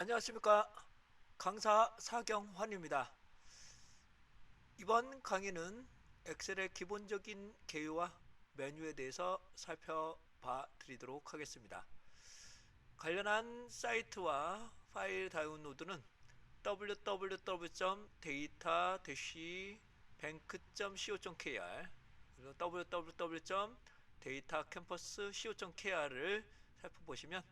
안녕하십니까. 강사 사경환입니다. 이번 강의는 엑셀의 기본적인 개요와 메뉴에 대해서 살펴봐 드리도록 하겠습니다. 관련한 사이트와 파일 다운로드는 www.data-bank.co.kr 그리고 www.datacampus.co.kr을 살펴보시면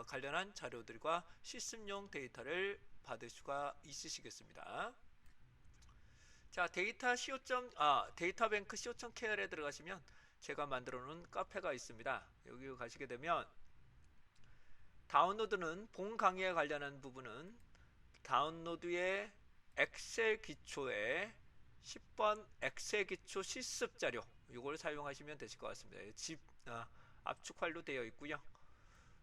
관련한 자료들과 시스템용 데이터를 받을 수가 있으시겠습니다. 자, 데이터뱅크 co.kr에 들어가시면 제가 만들어 놓은 카페가 있습니다. 여기 가시게 되면 다운로드는 본 강의에 관련한 부분은 다운로드의 엑셀 기초에 10번 엑셀 기초 실습 자료 이걸 사용하시면 되실 것 같습니다. 압축 파일로 되어 있고요.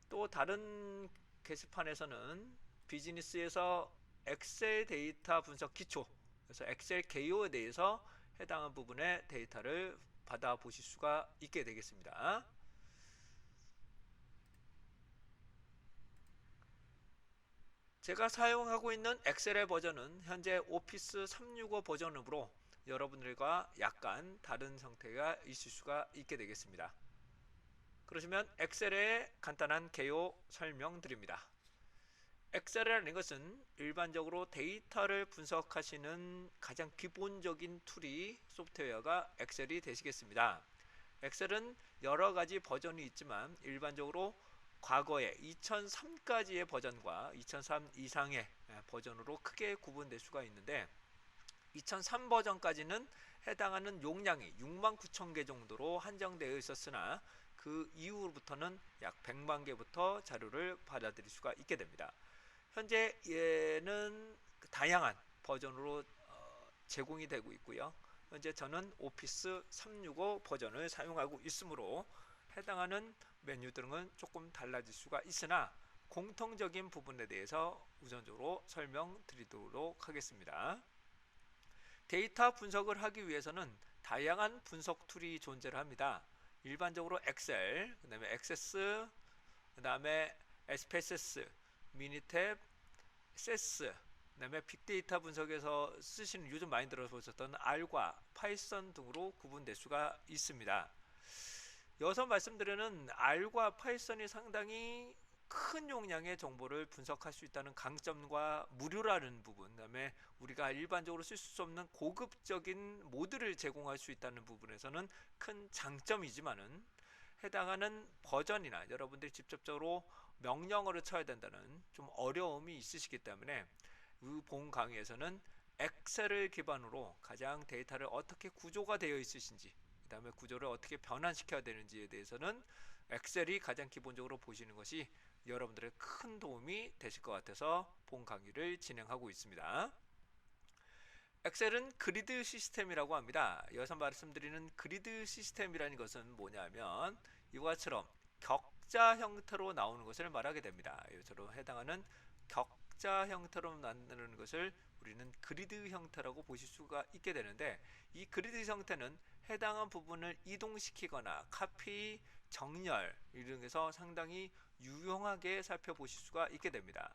또 다른 게시판에서는 비즈니스에서 엑셀 데이터 분석 기초, 그래서 엑셀 개요에 대해서 해당한 부분의 데이터를 받아 보실 수가 있게 되겠습니다. 제가 사용하고 있는 엑셀의 버전은 현재 오피스 365 버전으로 여러분들과 약간 다른 형태가 있을 수가 있게 되겠습니다. 그러시면 엑셀의 간단한 개요 설명드립니다. 엑셀이라는 것은 일반적으로 데이터를 분석하시는 가장 기본적인 툴이 소프트웨어가 엑셀이 되시겠습니다. 엑셀은 여러 가지 버전이 있지만 일반적으로 과거에 2003까지의 버전과 2003 이상의 버전으로 크게 구분될 수가 있는데 2003 버전까지는 해당하는 용량이 69,000개 정도로 한정되어 있었으나 그 이후부터는 약 100만 개부터 자료를 받아들일 수가 있게 됩니다. 현재 얘는 다양한 버전으로 제공이 되고 있고요. 현재 저는 오피스 365 버전을 사용하고 있으므로 해당하는 메뉴들은 조금 달라질 수가 있으나 공통적인 부분에 대해서 우선적으로 설명드리도록 하겠습니다. 데이터 분석을 하기 위해서는 다양한 분석 툴이 존재를 합니다. 일반적으로 엑셀, 그 다음에 액세스, 그 다음에 SPSS, 미니탭, 세스, 그 다음에 빅데이터 분석에서 쓰시는 요즘 많이 들어보셨던 R과 파이썬 등으로 구분될 수가 있습니다. 여기서 말씀드리는 R과 파이썬이 상당히 큰 용량의 정보를 분석할 수 있다는 강점과 무료라는 부분, 그 다음에 우리가 일반적으로 쓸 수 없는 고급적인 모드를 제공할 수 있다는 부분에서는 큰 장점이지만은 해당하는 버전이나 여러분들이 직접적으로 명령어를 쳐야 된다는 좀 어려움이 있으시기 때문에 이 본 강의에서는 엑셀을 기반으로 가장 데이터를 어떻게 구조가 되어 있으신지 그 다음에 구조를 어떻게 변환시켜야 되는지에 대해서는 엑셀이 가장 기본적으로 보시는 것이 여러분들의 큰 도움이 되실 것 같아서 본 강의를 진행하고 있습니다. 엑셀은 그리드 시스템이라고 합니다. 여기서 말씀드리는 그리드 시스템이라는 것은 뭐냐면 이것처럼 격자 형태로 나오는 것을 말하게 됩니다. 이것으로 해당하는 격자 형태로 만드는 것을 우리는 그리드 형태라고 보실 수가 있게 되는데 이 그리드 형태는 해당한 부분을 이동시키거나 카피, 정렬 이런 것에서 상당히 유용하게 살펴보실 수가 있게 됩니다.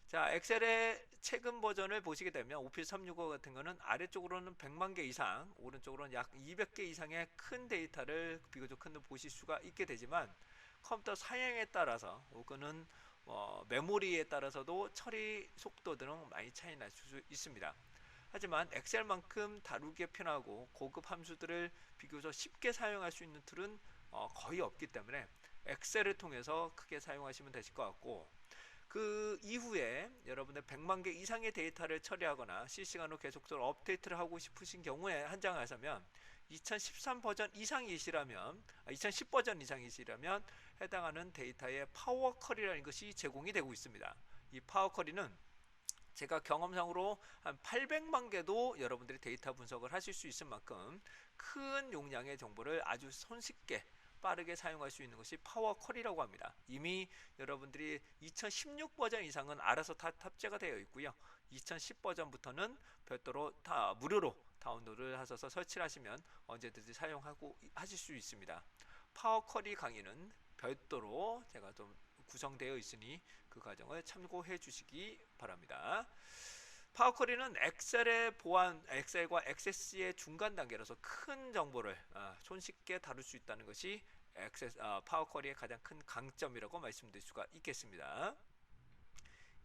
자, 엑셀의 최근 버전을 보시게 되면 오피스 365 같은 거는 아래쪽으로는 100만 개 이상, 오른쪽으로는 약 200개 이상의 큰 데이터를 비교적 큰 데 보실 수가 있게 되지만 컴퓨터 사양에 따라서 혹은 메모리에 따라서도 처리 속도들은 많이 차이 날 수 있습니다. 하지만 엑셀만큼 다루기에 편하고 고급 함수들을 비교적 쉽게 사용할 수 있는 툴은 거의 없기 때문에 엑셀을 통해서 크게 사용하시면 되실 것 같고 그 이후에 여러분들 100만 개 이상의 데이터를 처리하거나 실시간으로 계속적으로 업데이트를 하고 싶으신 경우에 한정하자면 2013 버전 이상이시라면 2010 버전 이상이시라면 해당하는 데이터의 파워 쿼리라는 것이 제공이 되고 있습니다. 이 파워 쿼리는 제가 경험상으로 한 800만 개도 여러분들이 데이터 분석을 하실 수 있을 만큼 큰 용량의 정보를 아주 손쉽게 빠르게 사용할 수 있는 것이 파워 쿼리라고 합니다. 이미 여러분들이 2016 버전 이상은 알아서 다 탑재가 되어 있고요. 2010 버전부터는 별도로 무료로 다운로드를 하셔서 설치를 하시면 언제든지 사용하고 하실 수 있습니다. 파워 쿼리 강의는 별도로 제가 좀 구성되어 있으니 그 과정을 참고해 주시기 바랍니다. 파워 쿼리는 엑셀의 보안, 엑셀과 액세스의 중간 단계로서 큰 정보를 손쉽게 다룰 수 있다는 것이 파워 쿼리의 가장 큰 강점이라고 말씀드릴 수가 있겠습니다.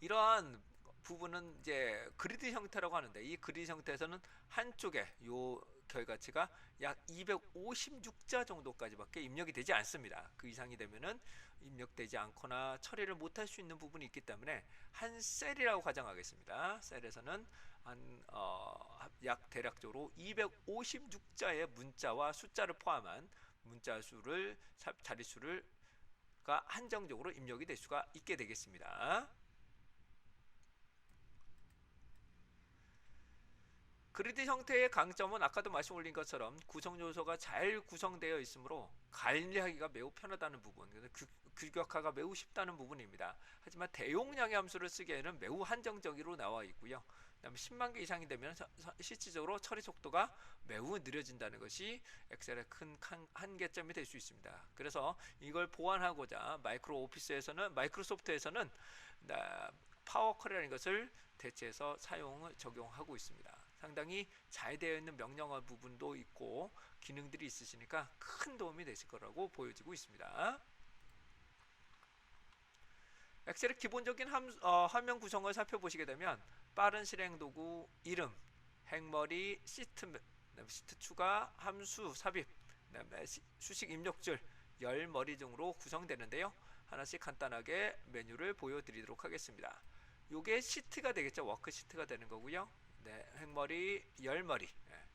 이러한 부분은 이제 그리드 형태라고 하는데, 이 그리드 형태에서는 한쪽에 요 결과치가 약 256자 정도까지밖에 입력이 되지 않습니다. 그 이상이 되면은 입력되지 않거나 처리를 못할 수 있는 부분이 있기 때문에 한 셀이라고 가정하겠습니다. 셀에서는 약 대략적으로 256자의 문자와 숫자를 포함한 문자 수를 자릿수를 한정적으로 입력이 될 수가 있게 되겠습니다. 그리드 형태의 강점은 아까도 말씀 올린 것처럼 구성 요소가 잘 구성되어 있으므로 관리하기가 매우 편하다는 부분, 규격화가 매우 쉽다는 부분입니다. 하지만 대용량의 함수를 쓰기에는 매우 한정적으로 나와 있고요. 그다음에 10만 개 이상이 되면 실질적으로 처리 속도가 매우 느려진다는 것이 엑셀의 큰 한계점이 될 수 있습니다. 그래서 이걸 보완하고자 마이크로소프트에서는 파워 쿼리라는 것을 대체해서 적용하고 있습니다. 상당히 잘 되어 있는 명령어 부분도 있고 기능들이 있으시니까 큰 도움이 되실 거라고 보여지고 있습니다. 엑셀의 기본적인 화면 구성을 살펴보시게 되면 빠른 실행 도구, 이름, 행머리, 시트 추가, 함수 삽입, 그다음에 수식 입력줄, 열머리 등으로 구성되는데요. 하나씩 간단하게 메뉴를 보여드리도록 하겠습니다. 요게 시트가 되겠죠. 워크 시트가 되는 거고요. 네, 행머리, 열머리,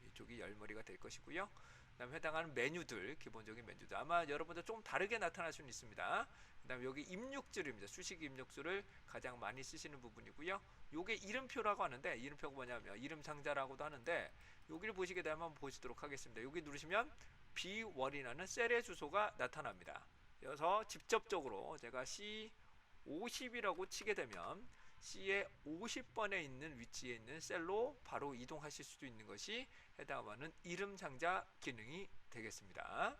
이쪽이 열머리가 될 것이고요. 그다음에 해당하는 메뉴들, 기본적인 메뉴들 아마 여러분들 좀 다르게 나타날 수는 있습니다. 그다음에 여기 입력줄입니다. 수식 입력줄을 가장 많이 쓰시는 부분이고요. 요게 이름표라고 하는데, 이름표가 뭐냐면 이름 상자라고도 하는데, 여기를 보시게 되면 한번 보시도록 하겠습니다. 여기 누르시면 B1이라는 셀의 주소가 나타납니다. 그래서 직접적으로 제가 C50이라고 치게 되면 C의 50번에 있는 위치에 있는 셀로 바로 이동하실 수도 있는 것이 해당하는 이름 상자 기능이 되겠습니다.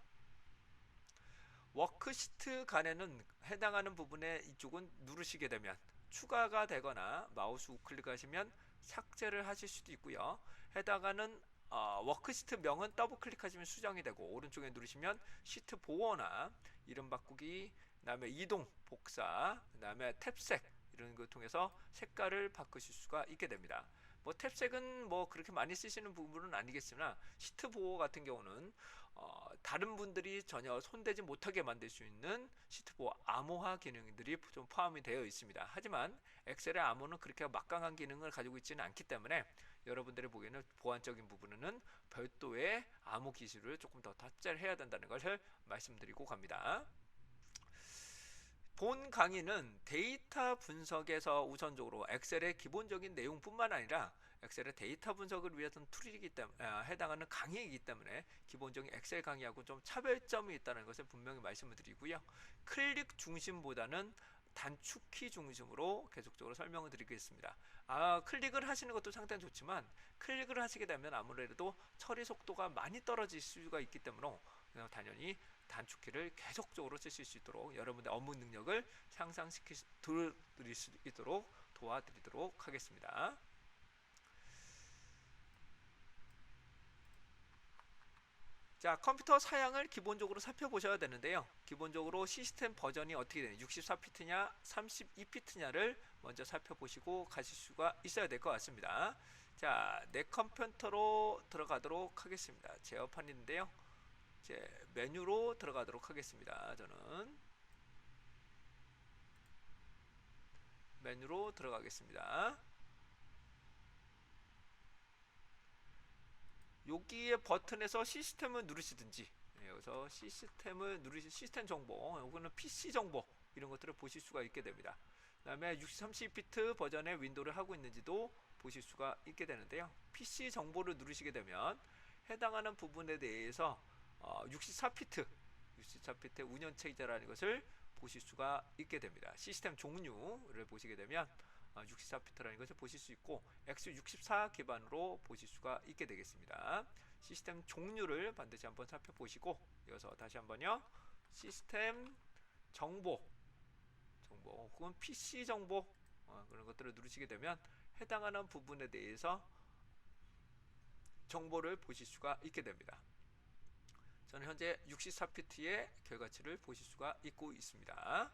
워크시트 간에는 해당하는 부분에 이쪽은 누르시게 되면 추가가 되거나 마우스 우클릭하시면 삭제를 하실 수도 있고요. 해당하는 워크시트 명은 더블 클릭하시면 수정이 되고, 오른쪽에 누르시면 시트 보호나 이름 바꾸기, 그 다음에 이동, 복사, 그 다음에 탭색 이런 걸 통해서 색깔을 바꾸실 수가 있게 됩니다. 뭐 탭색은 뭐 그렇게 많이 쓰시는 부분은 아니겠으나, 시트 보호 같은 경우는 다른 분들이 전혀 손대지 못하게 만들 수 있는 시트 보호 암호화 기능들이 좀 포함이 되어 있습니다. 하지만 엑셀의 암호는 그렇게 막강한 기능을 가지고 있지는 않기 때문에 여러분들이 보기에는 보안적인 부분은 별도의 암호 기술을 조금 더 탑재를 해야 된다는 것을 말씀드리고 갑니다. 본 강의는 데이터 분석에서 우선적으로 엑셀의 기본적인 내용뿐만 아니라 엑셀의 데이터 분석을 위해서는 툴이기 때문에 해당하는 강의이기 때문에 기본적인 엑셀 강의하고 좀 차별점이 있다는 것을 분명히 말씀을 드리고요. 클릭 중심보다는 단축키 중심으로 계속적으로 설명을 드리겠습니다. 클릭을 하시는 것도 상당히 좋지만 클릭을 하시게 되면 아무래도 처리 속도가 많이 떨어질 수가 있기 때문에 당연히 단축키를 계속적으로 쓰실 수 있도록 여러분의 업무 능력을 향상시킬 수 있도록 도와드리도록 하겠습니다. 자, 컴퓨터 사양을 기본적으로 살펴보셔야 되는데요. 기본적으로 시스템 버전이 어떻게 되냐, 64피트냐 32피트냐를 먼저 살펴보시고 가실 수가 있어야 될 것 같습니다. 자, 내 컴퓨터로 들어가도록 하겠습니다. 제어판인데요. 이제 메뉴로 들어가도록 하겠습니다. 저는 메뉴로 들어가겠습니다. 여기에 버튼에서 시스템을 누르시든지, 여기서 시스템을 누르시 시스템 정보, 요거는 PC 정보 이런 것들을 보실 수가 있게 됩니다. 그 다음에 32피트 버전의 윈도우를 하고 있는지도 보실 수가 있게 되는데요. PC 정보를 누르시게 되면 해당하는 부분에 대해서 64피트 운영체제라는 것을 보실 수가 있게 됩니다. 시스템 종류를 보시게 되면 64피트라는 것을 보실 수 있고 x64 기반으로 보실 수가 있게 되겠습니다. 시스템 종류를 반드시 한번 살펴보시고, 이어서 다시 한번요. 시스템 정보 혹은 PC 정보 그런 것들을 누르시게 되면 해당하는 부분에 대해서 정보를 보실 수가 있게 됩니다. 저는 현재 64피트의 결과치를 보실 수가 있고 있습니다.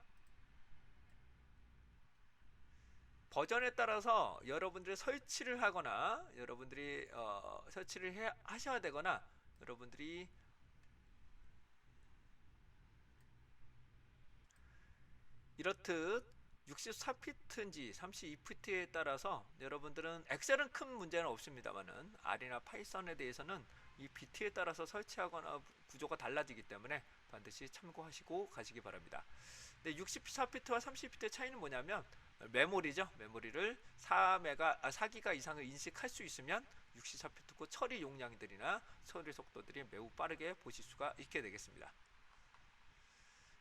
버전에 따라서 여러분들이 설치를 하거나 여러분들이 설치를 하셔야 되거나 여러분들이 이렇듯 64피트인지 32피트에 따라서 여러분들은 엑셀은 큰 문제는 없습니다만은 R이나 파이썬에 대해서는 이 비트에 따라서 설치하거나 구조가 달라지기 때문에 반드시 참고하시고 가시기 바랍니다. 근데 64피트와 30피트의 차이는 뭐냐면 메모리죠. 메모리를 4기가 이상을 인식할 수 있으면 64피트고 처리 용량들이나 처리 속도들이 매우 빠르게 보실 수가 있게 되겠습니다.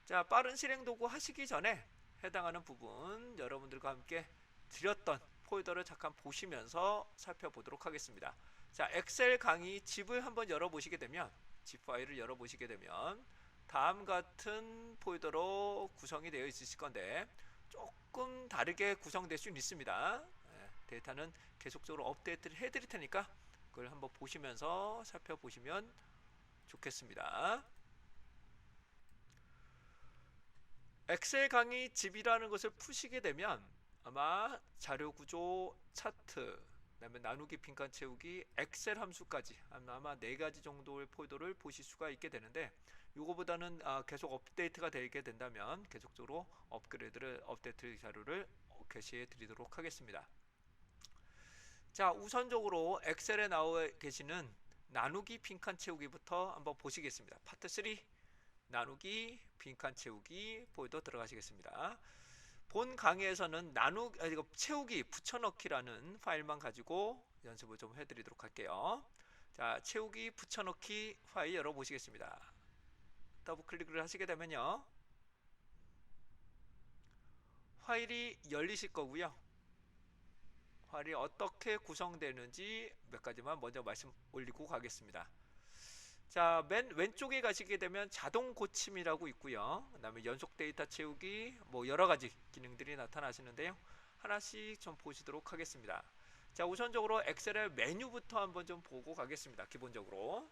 자, 빠른 실행 도구 하시기 전에 해당하는 부분 여러분들과 함께 드렸던 폴더를 잠깐 보시면서 살펴보도록 하겠습니다. 자, 엑셀 강의 집을 한번 열어보시게 되면 집 파일을 열어보시게 되면 다음 같은 폴더로 구성이 되어 있으실 건데 조금 다르게 구성될 수는 있습니다. 데이터는 계속적으로 업데이트를 해드릴 테니까 그걸 한번 보시면서 살펴보시면 좋겠습니다. 엑셀 강의 집이라는 것을 푸시게 되면 아마 자료 구조, 차트, 그다음에 나누기, 빈칸 채우기, 엑셀 함수까지 아마 4가지 정도의 폴더를 보실 수가 있게 되는데 이거보다는 계속 업데이트가 되게 된다면 계속적으로 업데이트 자료를 게시해 드리도록 하겠습니다. 자, 우선적으로 엑셀에 나와 계시는 나누기, 빈칸 채우기부터 한번 보시겠습니다. 파트 3 나누기, 빈칸 채우기 폴더 들어가시겠습니다. 본 강의에서는 채우기, 붙여넣기라는 파일만 가지고 연습을 좀 해드리도록 할게요. 자, 채우기, 붙여넣기 파일 열어보시겠습니다. 더블 클릭을 하시게 되면요, 파일이 열리실 거고요. 파일이 어떻게 구성되는지 몇 가지만 먼저 말씀 올리고 가겠습니다. 자, 맨 왼쪽에 가시게 되면 자동 고침이라고 있고요. 그 다음에 연속 데이터 채우기, 뭐 여러가지 기능들이 나타나시는데요. 하나씩 좀 보시도록 하겠습니다. 자, 우선적으로 엑셀의 메뉴부터 한번 좀 보고 가겠습니다. 기본적으로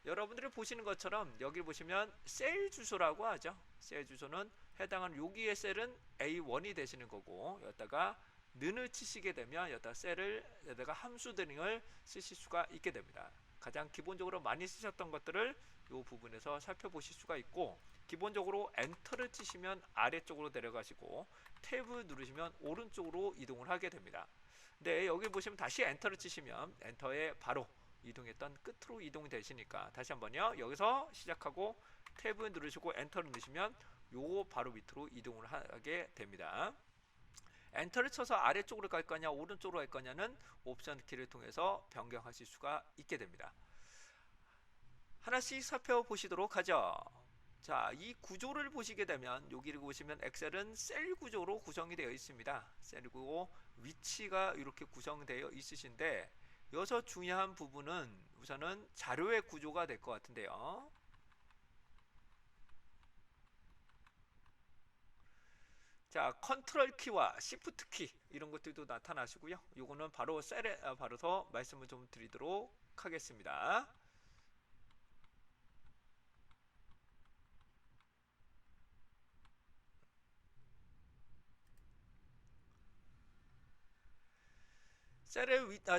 여러분들이 보시는 것처럼 여기 보시면 셀 주소라고 하죠. 셀 주소는 해당하는 여기의 셀은 A1이 되시는 거고, 여기다가 는을 치시게 되면 여기다가 함수 등을 쓰실 수가 있게 됩니다. 가장 기본적으로 많이 쓰셨던 것들을 이 부분에서 살펴보실 수가 있고, 기본적으로 엔터를 치시면 아래쪽으로 내려가시고 탭을 누르시면 오른쪽으로 이동을 하게 됩니다. 근데 여기 보시면 다시 엔터를 치시면 엔터에 바로 이동했던 끝으로 이동이 되시니까 다시 한번요, 여기서 시작하고 탭을 누르시고 엔터를 누르시면 요거 바로 밑으로 이동을 하게 됩니다. 엔터를 쳐서 아래쪽으로 갈 거냐 오른쪽으로 갈 거냐는 옵션 키를 통해서 변경하실 수가 있게 됩니다. 하나씩 살펴보시도록 하죠. 자, 이 구조를 보시게 되면 여기를 보시면 엑셀은 셀 구조로 구성이 되어 있습니다. 셀이고 위치가 이렇게 구성되어 있으신데 여기서 중요한 부분은 우선은 자료의 구조가 될 것 같은데요. 자, 컨트롤 키와 시프트 키 이런 것들도 나타나시고요. 요거는 바로 셀에 바로서 말씀을 좀 드리도록 하겠습니다.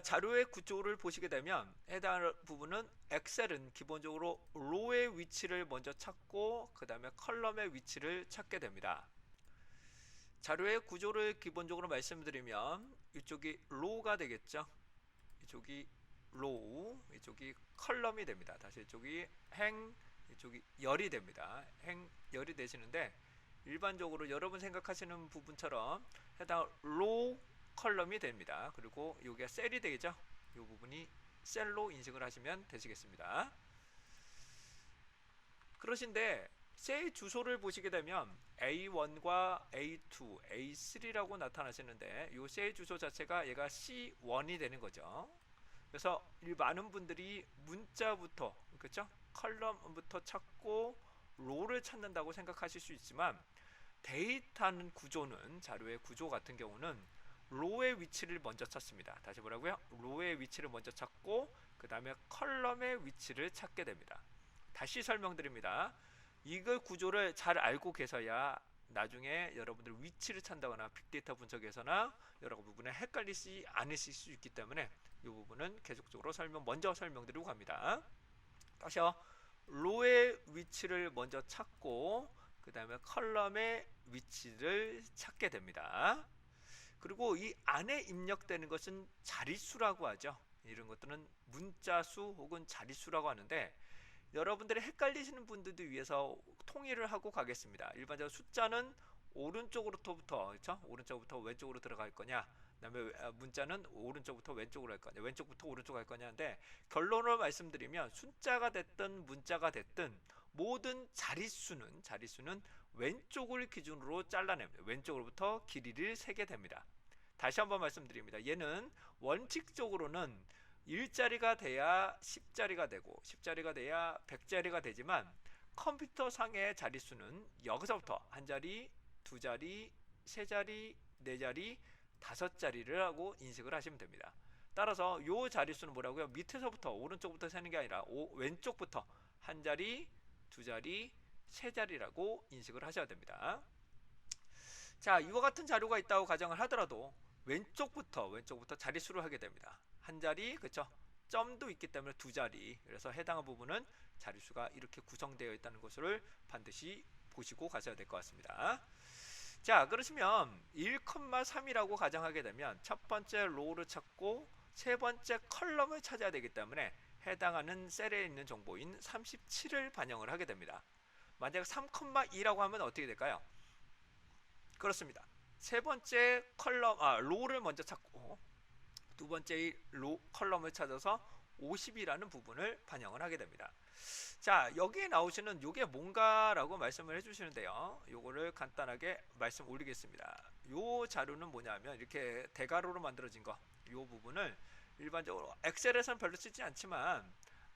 자료의 구조를 보시게 되면 해당 부분은 엑셀은 기본적으로 로의 위치를 먼저 찾고 그 다음에 컬럼의 위치를 찾게 됩니다. 자료의 구조를 기본적으로 말씀드리면 이쪽이 로우가 되겠죠. 이쪽이 로우, 이쪽이 컬럼이 됩니다. 다시 이쪽이 행, 이쪽이 열이 됩니다. 행, 열이 되시는데 일반적으로 여러분 생각하시는 부분처럼 해당 로우 컬럼이 됩니다. 그리고 여기가 셀이 되겠죠. 이 부분이 셀로 인식을 하시면 되시겠습니다. 그러신데 셀 주소를 보시게 되면 A1과 A2, A3라고 나타나시는데 이 셀 주소 자체가 얘가 C1이 되는 거죠. 그래서 많은 분들이 문자부터, 그렇죠? 컬럼부터 찾고 로를 찾는다고 생각하실 수 있지만 데이터는 구조는 자료의 구조 같은 경우는 로의 위치를 먼저 찾습니다. 다시 뭐라고요? 로의 위치를 먼저 찾고 그 다음에 컬럼의 위치를 찾게 됩니다. 다시 설명드립니다. 이걸 구조를 잘 알고 계셔야 나중에 여러분들 위치를 찾다거나 빅데이터 분석에서나 여러 부분에 헷갈리지 않으실 수 있기 때문에 이 부분은 계속적으로 먼저 설명드리고 갑니다. 다시요. 로의 위치를 먼저 찾고 그 다음에 컬럼의 위치를 찾게 됩니다. 그리고 이 안에 입력되는 것은 자릿수라고 하죠. 이런 것들은 문자수 혹은 자릿수라고 하는데 여러분들이 헷갈리시는 분들도 위해서 통일을 하고 가겠습니다. 일반적으로 숫자는 오른쪽으로부터 그렇죠? 오른쪽부터 왼쪽으로 들어갈 거냐, 그다음에 문자는 오른쪽부터 왼쪽으로 할 거냐, 왼쪽부터 오른쪽으로 할 거냐인데 결론을 말씀드리면 숫자가 됐든 문자가 됐든 모든 자릿수는 왼쪽을 기준으로 잘라냅니다. 왼쪽으로부터 길이를 세게 됩니다. 다시 한번 말씀드립니다. 얘는 원칙적으로는 1자리가 돼야 10자리가 되고 10자리가 돼야 100자리가 되지만 컴퓨터 상의 자릿수는 여기서부터 한 자리, 두 자리, 세 자리, 네 자리, 다섯 자리를 하고 인식을 하시면 됩니다. 따라서 요 자릿수는 뭐라고요? 밑에서부터 오른쪽부터 세는 게 아니라 왼쪽부터 한 자리, 두 자리, 세 자리라고 인식을 하셔야 됩니다. 자, 이와 같은 자료가 있다고 가정을 하더라도 왼쪽부터 자릿수를 하게 됩니다. 한 자리, 그쵸? 점도 있기 때문에 두 자리. 그래서 해당 부분은 자릿수가 이렇게 구성되어 있다는 것을 반드시 보시고 가셔야 될 것 같습니다. 자, 그러시면 1,3이라고 가정하게 되면 첫 번째 로우를 찾고 세 번째 컬럼을 찾아야 되기 때문에 해당하는 셀에 있는 정보인 37을 반영을 하게 됩니다. 만약 3,2라고 하면 어떻게 될까요? 그렇습니다. 세 번째 로우를 먼저 찾고 두 번째 컬럼을 찾아서 50이라는 부분을 반영을 하게 됩니다. 자, 여기에 나오시는 이게 뭔가라고 말씀을 해주시는데요. 요거를 간단하게 말씀 올리겠습니다. 요 자료는 뭐냐면 이렇게 대괄호로 만들어진 거, 요 부분을 일반적으로 엑셀에서는 별로 쓰지 않지만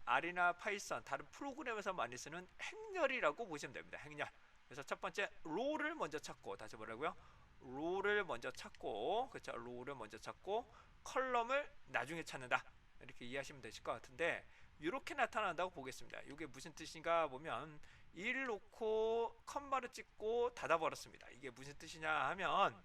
R이나 파이썬 다른 프로그램에서 많이 쓰는 행렬이라고 보시면 됩니다. 행렬. 그래서 첫 번째 로우를 먼저 찾고, 다시 뭐라고요? 로우를 먼저 찾고, 그렇죠? 로우를 먼저 찾고 컬럼을 나중에 찾는다. 이렇게 이해하시면 되실 것 같은데 이렇게 나타난다고 보겠습니다. 이게 무슨 뜻인가 보면 1 놓고 컴마를 찍고 닫아버렸습니다. 이게 무슨 뜻이냐 하면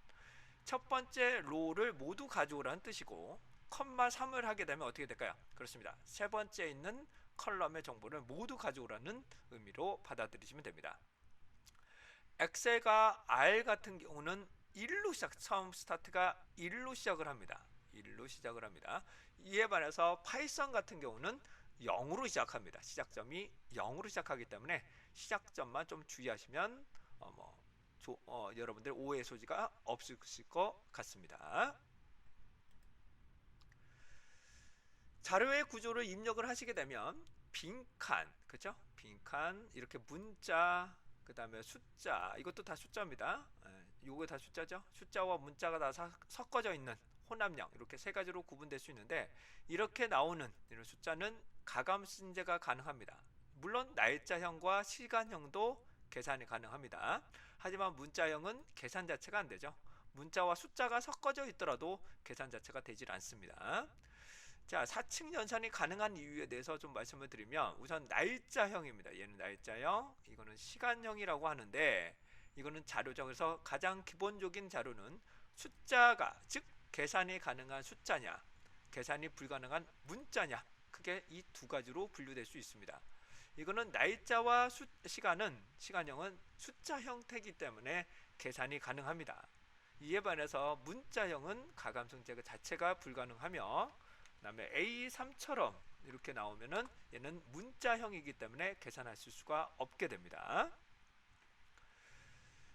첫 번째 로우를 모두 가져오라는 뜻이고 컴마 3을 하게 되면 어떻게 될까요? 그렇습니다. 세 번째 있는 컬럼의 정보를 모두 가져오라는 의미로 받아들이시면 됩니다. 엑셀과 R 같은 경우는 1로 처음 스타트가 1로 시작을 합니다. 1로 시작을 합니다. 이에 반해서 파이썬 같은 경우는 0으로 시작합니다. 시작점이 0으로 시작하기 때문에 시작점만 좀 주의하시면 여러분들 오해 소지가 없으실 것 같습니다. 자료의 구조를 입력을 하시게 되면 빈칸, 그렇죠? 빈칸, 이렇게 문자, 그 다음에 숫자, 이것도 다 숫자입니다. 요거 다 숫자죠? 숫자와 문자가 다 섞어져 있는 혼합령, 이렇게 세 가지로 구분될 수 있는데 이렇게 나오는 이런 숫자는 가감 신재가 가능합니다. 물론 날짜형과 시간형도 계산이 가능합니다. 하지만 문자형은 계산 자체가 안 되죠. 문자와 숫자가 섞어져 있더라도 계산 자체가 되질 않습니다. 자, 사칙 연산이 가능한 이유에 대해서 좀 말씀을 드리면 우선 날짜형입니다. 얘는 날짜형, 이거는 시간형이라고 하는데 이거는 자료정에서 가장 기본적인 자료는 숫자가, 즉 계산이 가능한 숫자냐, 계산이 불가능한 문자냐, 크게 이 두 가지로 분류될 수 있습니다. 이거는 날짜와 시간형은 숫자 형태이기 때문에 계산이 가능합니다. 이에 반해서 문자형은 가감성제 자체가 불가능하며 그 다음에 A3처럼 이렇게 나오면은 얘는 문자형이기 때문에 계산하실 수가 없게 됩니다.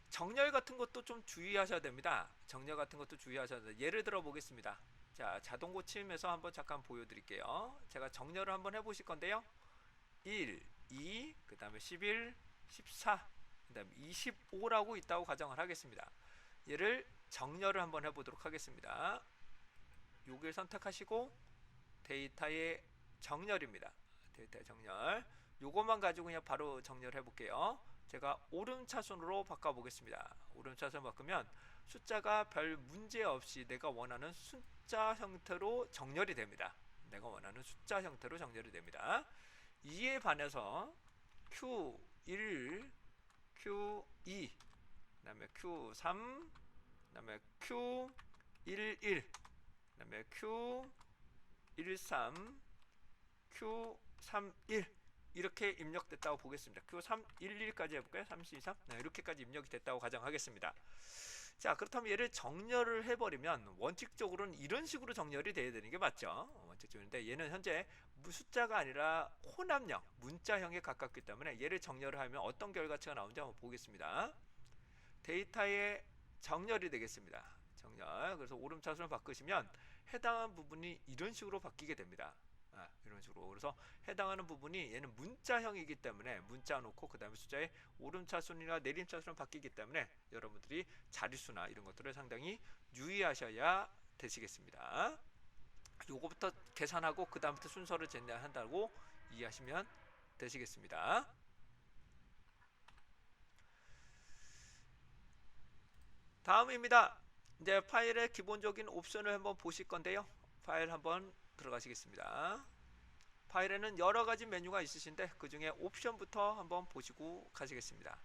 정렬 같은 것도 좀 주의하셔야 됩니다. 정렬 같은 것도 주의하셔야 됩니다. 예를 들어 보겠습니다. 자, 자동 고침에서 한번 잠깐 보여드릴게요. 제가 정렬을 한번 해보실 건데요. 1, 2, 그 다음에 11, 14, 그 다음에 25라고 있다고 가정을 하겠습니다. 얘를 정렬을 한번 해보도록 하겠습니다. 여기를 선택하시고 데이터의 정렬입니다. 데이터의 정렬. 요것만 가지고 그냥 바로 정렬해 볼게요. 제가 오름차순으로 바꿔보겠습니다. 오름차순 바꾸면 숫자가 별 문제 없이 내가 원하는 숫자 형태로 정렬이 됩니다. 내가 원하는 숫자 형태로 정렬이 됩니다. 이에 반해서 Q1, Q2, 그 다음에 Q3, 그 다음에 Q11, 그 다음에 Q13, Q31 이렇게 입력됐다고 보겠습니다. Q311까지 해볼까요? 3, 2, 3 네, 이렇게까지 입력이 됐다고 가정하겠습니다. 자, 그렇다면 얘를 정렬을 해버리면 원칙적으로는 이런 식으로 정렬이 돼야 되는 게 맞죠. 원칙적인데 얘는 현재 숫자가 아니라 혼합형, 문자형에 가깝기 때문에 얘를 정렬을 하면 어떤 결과치가 나오는지 한번 보겠습니다. 데이터에 정렬이 되겠습니다. 정렬. 그래서 오름차순을 바꾸시면 해당한 부분이 이런 식으로 바뀌게 됩니다. 이런 식으로. 그래서 해당하는 부분이 얘는 문자형이기 때문에 문자 놓고 그 다음에 숫자의 오름차순이나 내림차순을 바뀌기 때문에 여러분들이 자릿수나 이런 것들을 상당히 유의하셔야 되시겠습니다. 요거부터 계산하고 그 다음부터 순서를 제한다고 이해하시면 되시겠습니다. 다음입니다. 이제 파일의 기본적인 옵션을 한번 보실 건데요. 파일 한번 들어가시겠습니다. 파일에는 여러가지 메뉴가 있으신데 그 중에 옵션부터 한번 보시고 가시겠습니다.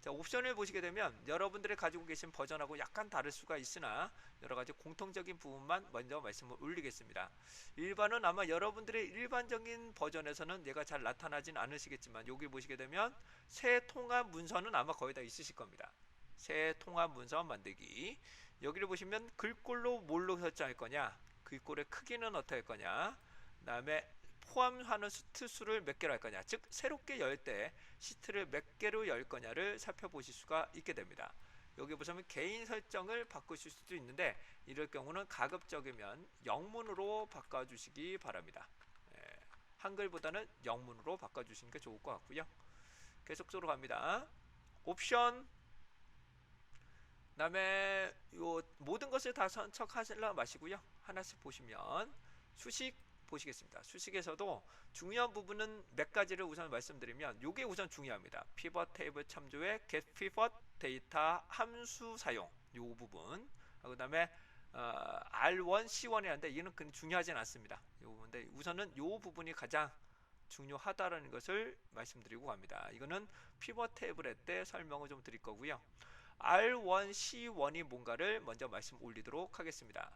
자, 옵션을 보시게 되면 여러분들이 가지고 계신 버전하고 약간 다를 수가 있으나 여러가지 공통적인 부분만 먼저 말씀을 올리겠습니다. 일반은 아마 여러분들의 일반적인 버전에서는 얘가 잘 나타나진 않으시겠지만 여기 보시게 되면 새 통합 문서는 아마 거의 다 있으실 겁니다. 새 통합 문서 만들기. 여기를 보시면 글꼴로 뭘로 설정할 거냐, 글꼴의 크기는 어떻게 할 거냐, 그 다음에 포함하는 시트 수를 몇 개로 할 거냐, 즉 새롭게 열 때 시트를 몇 개로 열 거냐를 살펴보실 수가 있게 됩니다. 여기 보시면 개인 설정을 바꾸실 수도 있는데 이럴 경우는 가급적이면 영문으로 바꿔주시기 바랍니다. 한글보다는 영문으로 바꿔주시는 게 좋을 것 같고요. 계속적으로 갑니다. 옵션, 그 다음에 요 모든 것을 다 선택하시려 마시고요. 하나씩 보시면 수식 보시겠습니다. 수식에서도 중요한 부분은 몇 가지를 우선 말씀드리면 요게 우선 중요합니다. 피벗 테이블 참조의 get pivot 데이터 함수 사용 요 부분, 그 다음에 R1, C1이라는데 이는 그리 중요하진 않습니다. 요 부분인데 우선은 요 부분이 가장 중요하다라는 것을 말씀드리고 갑니다. 이거는 피벗 테이블 때 설명을 좀 드릴 거고요. R1, C1이 뭔가를 먼저 말씀 올리도록 하겠습니다.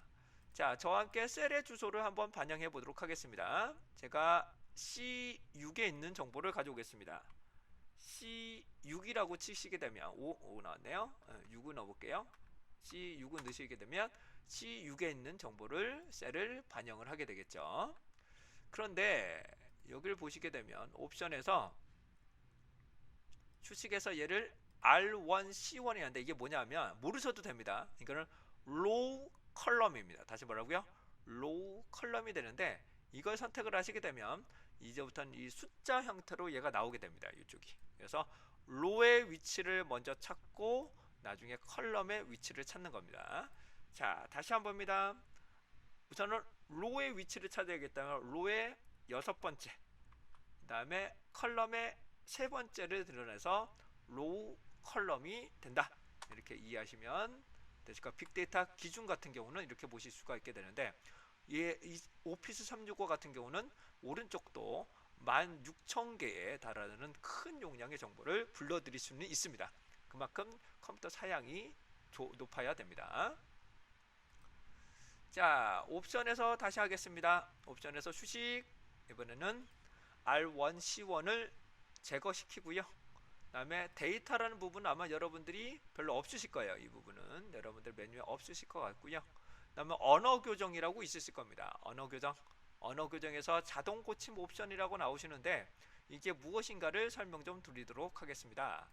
자, 저와 함께 셀의 주소를 한번 반영해 보도록 하겠습니다. 제가 C6에 있는 정보를 가져오겠습니다. C6이라고 치시게 되면 5 나왔네요. 6을 넣어볼게요. C6을 넣으시게 되면 C6에 있는 정보를 셀을 반영을 하게 되겠죠. 그런데 여기를 보시게 되면 옵션에서 수식에서 얘를 R1, C1이 하는데 이게 뭐냐면 모르셔도 됩니다. 이거는 로우 컬럼입니다. 다시 뭐라고요? 로우 컬럼이 되는데 이걸 선택을 하시게 되면 이제부터는 이 숫자 형태로 얘가 나오게 됩니다. 이쪽이. 그래서 로의 위치를 먼저 찾고 나중에 컬럼의 위치를 찾는 겁니다. 자, 다시 한 번입니다. 우선은 로의 위치를 찾아야겠다면 로의 6번째, 그 다음에 컬럼의 3번째를 드러내서 로우 컬럼이 된다. 이렇게 이해하시면 되실 까 빅데이터 기준 같은 경우는 이렇게 보실 수가 있게 되는데 이 오피스 365 같은 경우는 오른쪽도 16,000개에 달하는 큰 용량의 정보를 불러들일 수는 있습니다. 그만큼 컴퓨터 사양이 높아야 됩니다. 자, 옵션에서 다시 하겠습니다. 옵션에서 수식, 이번에는 R1, C1을 제거시키고요. 그 다음에 데이터라는 부분은 아마 여러분들이 별로 없으실 거예요. 이 부분은 여러분들 메뉴에 없으실 것 같고요. 그 다음에 언어 교정이라고 있으실 겁니다. 언어 교정. 언어 교정에서 자동 고침 옵션이라고 나오시는데 이게 무엇인가를 설명 좀 드리도록 하겠습니다.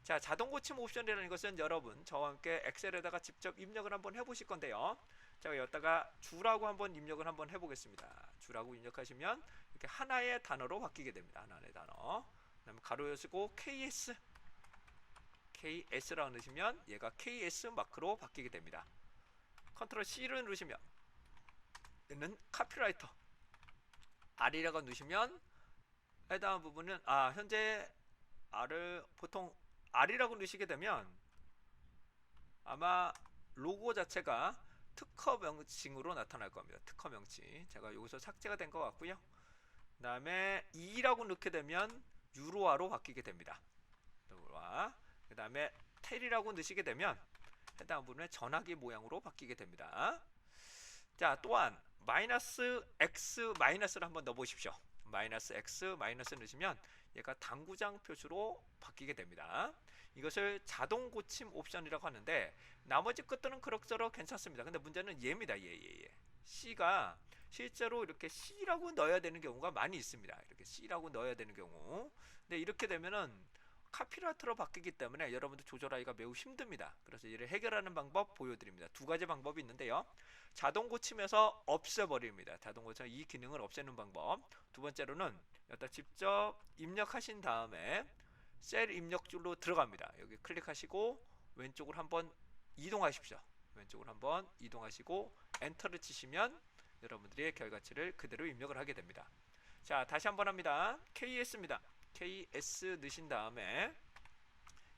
자, 자동 고침 옵션이라는 것은 여러분 저와 함께 엑셀에다가 직접 입력을 한번 해보실 건데요. 제가 여기다가 주라고 한번 입력을 한번 해보겠습니다. 주라고 입력하시면 이렇게 하나의 단어로 바뀌게 됩니다. 하나의 단어. 그 다음에 가로 쓰고 KS라고 넣으시면 얘가 KS 마크로 바뀌게 됩니다. 컨트롤 C를 누르시면 얘는 카피라이터. R이라고 누르시면 해당 부분은 현재 R을 보통 R이라고 넣으시게 되면 아마 로고 자체가 특허 명칭으로 나타날 겁니다. 특허 명칭. 제가 여기서 삭제가 된 것 같고요. 그 다음에 E라고 넣게 되면 유로화로 바뀌게 됩니다. 유로화. 그 다음에 텔이라고 넣으시게 되면 해당 부분의 전화기 모양으로 바뀌게 됩니다. 자, 또한 마이너스 X 마이너스를 한번 넣어보십시오. 마이너스 X 마이너스 넣으시면 얘가 당구장 표시로 바뀌게 됩니다. 이것을 자동 고침 옵션이라고 하는데 나머지 것들은 그럭저럭 괜찮습니다. 근데 문제는 얘입니다. 얘. C가 실제로 이렇게 C라고 넣어야 되는 경우가 많이 있습니다. 이렇게 C라고 넣어야 되는 경우. 근데 이렇게 되면은 카피라이터로 바뀌기 때문에 여러분들 조절하기가 매우 힘듭니다. 그래서 이를 해결하는 방법 보여드립니다. 두 가지 방법이 있는데요. 자동 고침에서 없애버립니다. 자동 고침 이 기능을 없애는 방법. 두 번째로는 여기다 직접 입력하신 다음에 셀 입력줄로 들어갑니다. 여기 클릭하시고 왼쪽으로 한번 이동하십시오. 왼쪽으로 한번 이동하시고 엔터를 치시면 여러분들의 결과치를 그대로 입력을 하게 됩니다. 자, 다시 한번 합니다. KS입니다. KS 넣으신 다음에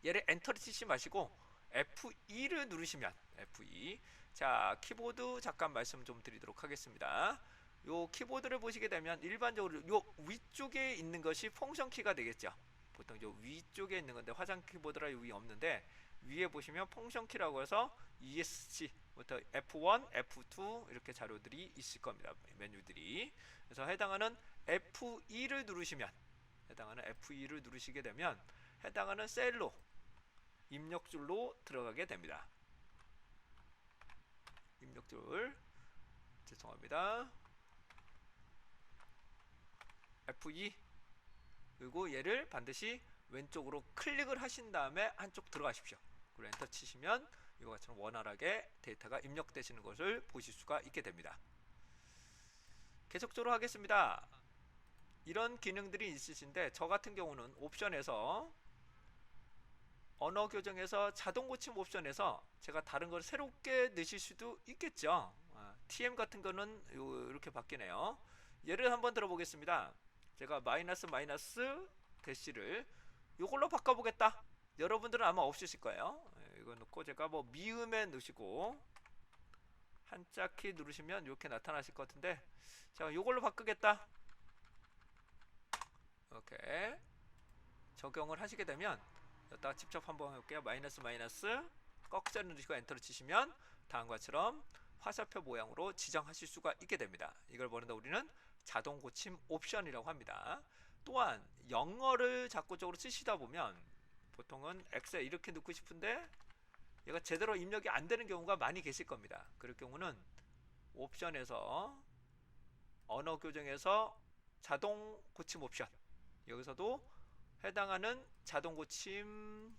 얘를 엔터를 치지 마시고 F2를 누르시면 F2. 자, 키보드 잠깐 말씀 좀 드리도록 하겠습니다. 요 키보드를 보시게 되면 일반적으로 요 위쪽에 있는 것이 펑션 키가 되겠죠. 보통 요 위쪽에 있는 건데 화장 키보드라 여기 없는데 위에 보시면 펑션 키라고 해서 ESC부터 F1, F2 이렇게 자료들이 있을 겁니다. 메뉴들이. 그래서 해당하는 F2를 누르시면 누르시게 되면 해당하는 셀로 입력줄로 들어가게 됩니다. 입력줄 죄송합니다. F2 그리고 얘를 반드시 왼쪽으로 클릭을 하신 다음에 한쪽 들어가십시오. 그리고 엔터 치시면 이와 같이 원활하게 데이터가 입력되시는 것을 보실 수가 있게 됩니다. 계속적으로 하겠습니다. 이런 기능들이 있으신데 저 같은 경우는 옵션에서 언어 교정에서 자동 고침 옵션에서 제가 다른 걸 새롭게 넣으실 수도 있겠죠. TM 같은 거는 이렇게 바뀌네요. 예를 한번 들어보겠습니다. 제가 마이너스 대시를 이걸로 바꿔보겠다. 여러분들은 아마 없으실 거예요. 이거 넣고 제가 뭐 미음에 넣으시고 한자 키 누르시면 이렇게 나타나실 것 같은데 자, 이걸로 바꾸겠다. 이렇게 적용을 하시게 되면 여기다가 직접 한번 해볼게요. 마이너스 꺽쇠를 누르시고 엔터를 치시면 다음과 같처럼 화살표 모양으로 지정하실 수가 있게 됩니다. 이걸 보는데 우리는 자동 고침 옵션이라고 합니다. 또한 영어를 자꾸적으로 쓰시다 보면 보통은 엑셀 이렇게 넣고 싶은데 얘가 제대로 입력이 안 되는 경우가 많이 계실 겁니다. 그럴 경우는 옵션에서 언어 교정에서 자동 고침 옵션 여기서도 해당하는 자동 고침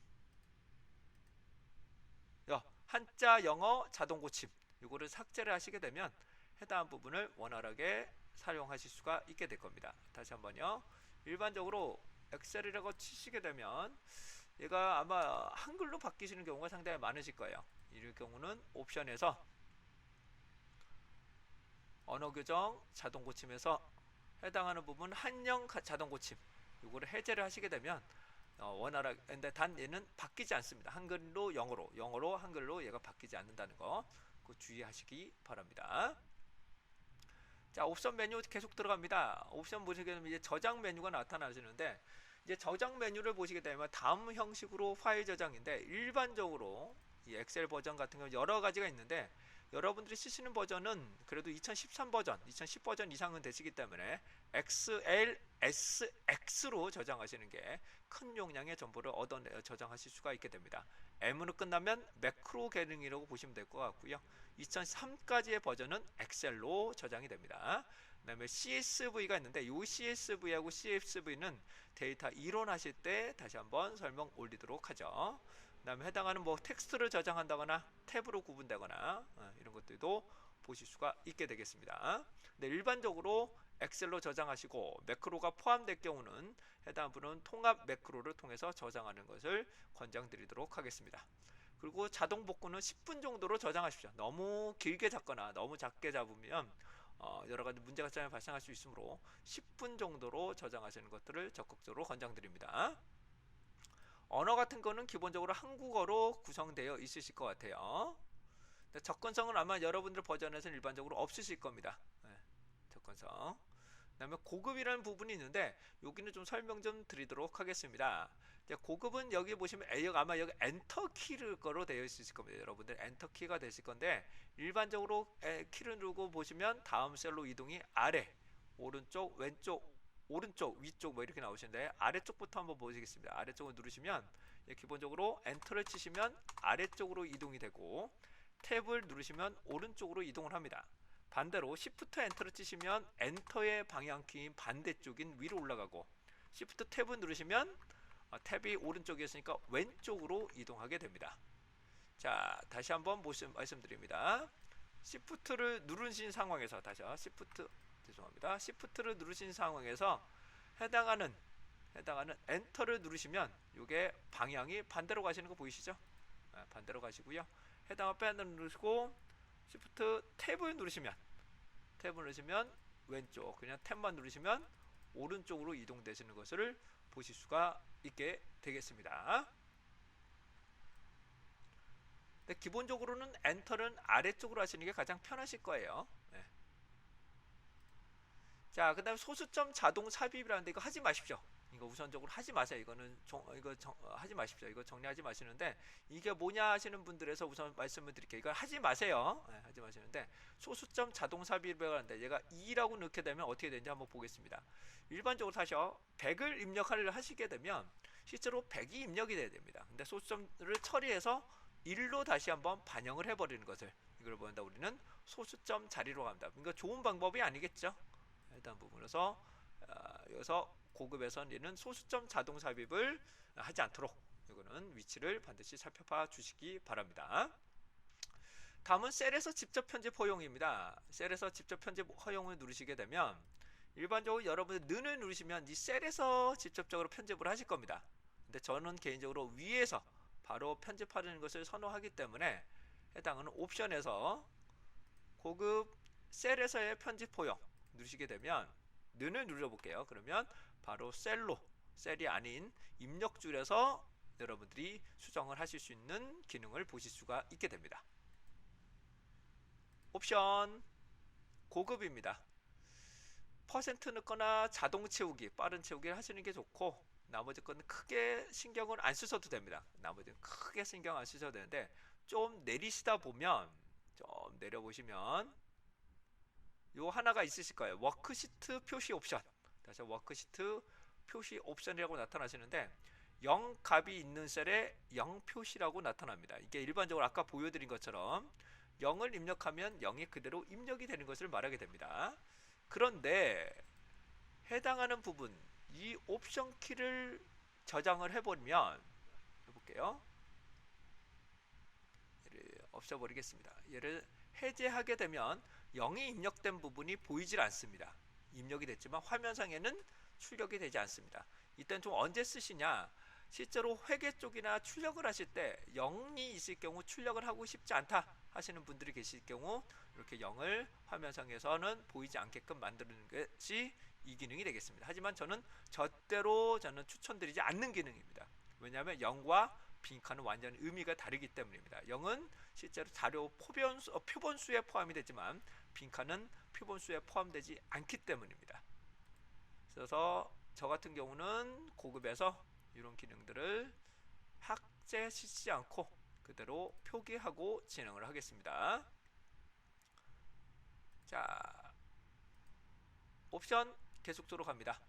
한자 영어 자동 고침 이거를 삭제를 하시게 되면 해당 부분을 원활하게 사용하실 수가 있게 될 겁니다. 다시 한번요. 일반적으로 엑셀이라고 치시게 되면 얘가 아마 한글로 바뀌시는 경우가 상당히 많으실 거예요. 이럴 경우는 옵션에서 언어 교정 자동 고침에서 해당하는 부분 한영 자동 고침 이거를 해제를 하시게 되면 원활하게 근데 단 얘는 바뀌지 않습니다. 한글로 영어로 한글로 얘가 바뀌지 않는다는 거 그 주의하시기 바랍니다. 자, 옵션 메뉴 계속 들어갑니다. 옵션 보시게 되면 이제 저장 메뉴가 나타나시는데 이제 저장 메뉴를 보시게 되면 다음 형식으로 파일 저장인데 일반적으로 이 엑셀 버전 같은 경우 여러 가지가 있는데 여러분들이 쓰시는 버전은 그래도 2013 버전, 2010 버전 이상은 되시기 때문에 XLSX로 저장하시는 게 큰 용량의 정보를 저장하실 수가 있게 됩니다. M으로 끝나면 매크로 기능이라고 보시면 될 것 같고요. 2003까지의 버전은 엑셀로 저장이 됩니다. 그 다음에 CSV가 있는데 이 CSV하고 CSV는 데이터 이론하실 때 다시 한번 설명 올리도록 하죠. 그 다음에 해당하는 뭐 텍스트를 저장한다거나 탭으로 구분되거나 이런 것들도 보실 수가 있게 되겠습니다. 근데 일반적으로 엑셀로 저장하시고 매크로가 포함될 경우는 해당 부분은 통합 매크로를 통해서 저장하는 것을 권장드리도록 하겠습니다. 그리고 자동 복구는 10분 정도로 저장하십시오. 너무 길게 잡거나 너무 작게 잡으면 여러가지 문제가 발생할 수 있으므로 10분 정도로 저장하시는 것들을 적극적으로 권장드립니다. 언어 같은 거는 기본적으로 한국어로 구성되어 있으실 것 같아요. 접근성은 아마 여러분들 버전에서는 일반적으로 없으실 겁니다. 네, 접근성. 그 다음에 고급이라는 부분이 있는데 여기는 좀 설명 좀 드리도록 하겠습니다. 이제 고급은 여기 보시면 아마 여기 엔터 키로 되어 있을 겁니다. 여러분들 엔터 키가 되실 건데 일반적으로 키를 누르고 보시면 다음 셀로 이동이 아래, 오른쪽, 왼쪽, 오른쪽, 위쪽 뭐 이렇게 나오시는데 아래쪽부터 한번 보시겠습니다. 아래쪽을 누르시면 기본적으로 엔터를 치시면 아래쪽으로 이동이 되고 탭을 누르시면 오른쪽으로 이동을 합니다. 반대로 Shift 엔터를 치시면 엔터의 방향키인 반대쪽인 위로 올라가고 Shift 탭을 누르시면 탭이 오른쪽이었으니까 왼쪽으로 이동하게 됩니다. 자, 다시 한번 말씀드립니다. Shift를 누르신 상황에서 죄송합니다. Shift를 누르신 상황에서 해당하는 엔터를 누르시면 이게 방향이 반대로 가시는 거 보이시죠? 반대로 가시고요. 해당한 펜을 누르시고 Shift 탭을 누르시면 왼쪽, 그냥 탭만 누르시면 오른쪽으로 이동되시는 것을 보실 수가 있게 되겠습니다. 근데 기본적으로는 엔터는 아래쪽으로 하시는 게 가장 편하실 거예요. 네. 자, 그 다음에 소수점 자동 삽입이라는데 이거 하지 마십시오. 이거 우선적으로 하지 마세요. 이거는 하지 마십시오. 이거 정리하지 마시는데 이게 뭐냐 하시는 분들에서 우선 말씀을 드릴게요. 이걸 하지 마세요. 네, 하지 마시는데 소수점 자동 삽입을 하는데 얘가 2라고 넣게 되면 어떻게 되는지 한번 보겠습니다. 일반적으로 사실 100을 입력을 하시게 되면 실제로 100이 입력이 돼야 됩니다. 근데 소수점을 처리해서 1로 다시 한번 반영을 해버리는 것을 이걸 보는다 우리는 소수점 자리로 갑니다. 이거 좋은 방법이 아니겠죠? 일단 부분에서 여기서 고급에서는 얘는 소수점 자동 삽입을 하지 않도록 이거는 위치를 반드시 살펴봐 주시기 바랍니다. 다음은 셀에서 직접 편집 허용입니다. 셀에서 직접 편집 허용을 누르시게 되면 일반적으로 여러분들 는을 누르시면 이 셀에서 직접적으로 편집을 하실 겁니다. 근데 저는 개인적으로 위에서 바로 편집하는 것을 선호하기 때문에 해당하는 옵션에서 고급 셀에서의 편집 허용 누르시게 되면 는을 눌러볼게요. 그러면 바로 셀이 아닌 입력줄에서 여러분들이 수정을 하실 수 있는 기능을 보실 수가 있게 됩니다. 옵션 고급입니다. 퍼센트 넣거나 자동 채우기, 빠른 채우기를 하시는 게 좋고 나머지 거는 크게 신경을 안 쓰셔도 됩니다. 나머지는 크게 신경 안 쓰셔도 되는데 좀 내리시다 보면 좀 내려보시면 요 하나가 있으실 거예요. 워크시트 표시 옵션. 다시 워크시트 표시 옵션이라고 나타나시는데 0 값이 있는 셀에 0 표시라고 나타납니다. 이게 일반적으로 아까 보여드린 것처럼 0을 입력하면 0이 그대로 입력이 되는 것을 말하게 됩니다. 그런데 해당하는 부분 이 옵션 키를 저장을 해버리면 해볼게요. 얘를 없애버리겠습니다. 얘를 해제하게 되면 0이 입력된 부분이 보이질 않습니다. 입력이 됐지만 화면상에는 출력이 되지 않습니다. 이때는 좀 언제 쓰시냐? 실제로 회계 쪽이나 출력을 하실 때 0이 있을 경우 출력을 하고 싶지 않다 하시는 분들이 계실 경우 이렇게 0을 화면상에서는 보이지 않게끔 만드는 것이 이 기능이 되겠습니다. 하지만 저는 절대로 추천드리지 않는 기능입니다. 왜냐하면 0과 빈칸은 완전히 의미가 다르기 때문입니다. 0은 실제로 자료 표본수에 포함이 되지만 빈칸은 표본수에 포함되지 않기 때문입니다. 그래서 저 같은 경우는 고급에서 이런 기능들을 삭제시키지 않고 그대로 표기하고 진행을 하겠습니다. 자, 옵션 계속적으로 갑니다.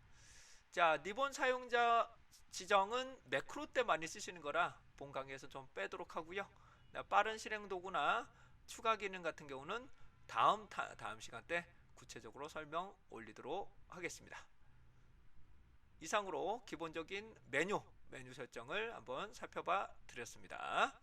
자, 리본 사용자 지정은 매크로 때 많이 쓰시는 거라 본 강의에서 좀 빼도록 하고요. 빠른 실행 도구나 추가 기능 같은 경우는 다음 시간 때 구체적으로 설명 올리도록 하겠습니다. 이상으로 기본적인 메뉴 설정을 한번 살펴봐 드렸습니다.